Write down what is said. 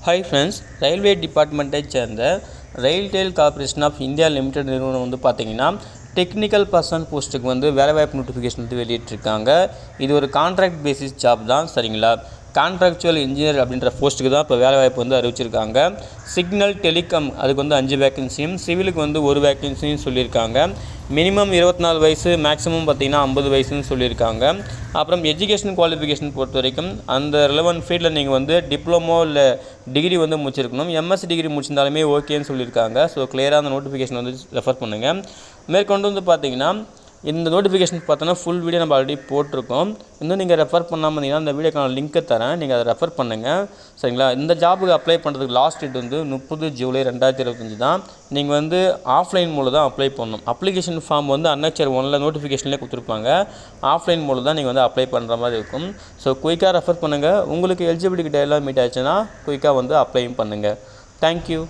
Hi friends, railway டிபார்ட்மெண்ட்டை சேர்ந்த RailTel corporation of India limited நிறுவனம் வந்து பார்த்தீங்கன்னா டெக்னிக்கல் பர்சன் போஸ்ட்டுக்கு வந்து வேலைவாய்ப்பு நோட்டிஃபிகேஷன் வந்து வெளியிட்டிருக்காங்க. இது ஒரு கான்ட்ராக்ட் பேசிஸ் ஜாப் தான், சரிங்களா. கான்ட்ராக்சுவல் இன்ஜினியர் அப்படின்ற போஸ்ட்டுக்கு தான் இப்போ வேலைவாய்ப்பு வந்து அறிவிச்சிருக்காங்க. சிக்னல் டெலிகாம் அதுக்கு வந்து 5 வேக்கன்சியும், சிவிலுக்கு வந்து 1 வேக்கன்சியும் சொல்லியிருக்காங்க. மினிமம் 24 வயசு, மேக்ஸிமம் பார்த்திங்கன்னா 50 வயசுன்னு சொல்லியிருக்காங்க. அப்புறம் எஜுகேஷன் குவாலிஃபிகேஷன் பொறுத்த வரைக்கும் அந்த ரிலவெண்ட் ஃபீல்டில் நீங்கள் வந்து டிப்ளமோ இல்லை டிகிரி வந்து முடிச்சிருக்கணும். எம்எஸ்சி டிகிரி முடிச்சிருந்தாலுமே ஓகேன்னு சொல்லியிருக்காங்க. ஸோ கிளியராக அந்த நோட்டிஃபிகேஷன் வந்து ரெஃபர் பண்ணுங்கள். மேற்கொண்டு வந்து பார்த்தீங்கன்னா இந்த நோட்டிஃபிகேஷன் பார்த்தோன்னா ஃபுல் வீடியோ நம்ம ஆல்ரெடி போட்டிருக்கோம். இன்னும் நீங்கள் ரெஃபர் பண்ணாமல் இருந்தீங்கன்னா இந்த வீடியோக்கான லிங்க்கை தரேன், நீங்கள் அதை ரெஃபர் பண்ணுங்கள், சரிங்களா. இந்த ஜாபுக்கு அப்ளை பண்ணுறதுக்கு லாஸ்ட் டேட் வந்து 30 ஜூலை 2025 தான். நீங்கள் வந்து ஆஃப்லைன் மூலம் தான் அப்ளை பண்ணணும். அப்ளிகேஷன் ஃபார்ம் வந்து அன்னச்சர் 1ல் நோட்டிஃபிகேஷன்லேயே கொடுத்துருப்பாங்க. ஆஃப்லைன் மூலம் தான் நீங்கள் வந்து அப்ளை பண்ணுற மாதிரி இருக்கும். ஸோ குயிக்காக ரெஃபர் பண்ணுங்கள். உங்களுக்கு எலிஜிபிலிட்டி கிட்ட எல்லாம் மீட் ஆச்சுன்னா குயிக்காக வந்து அப்ளையும் பண்ணுங்கள். தேங்க்யூ.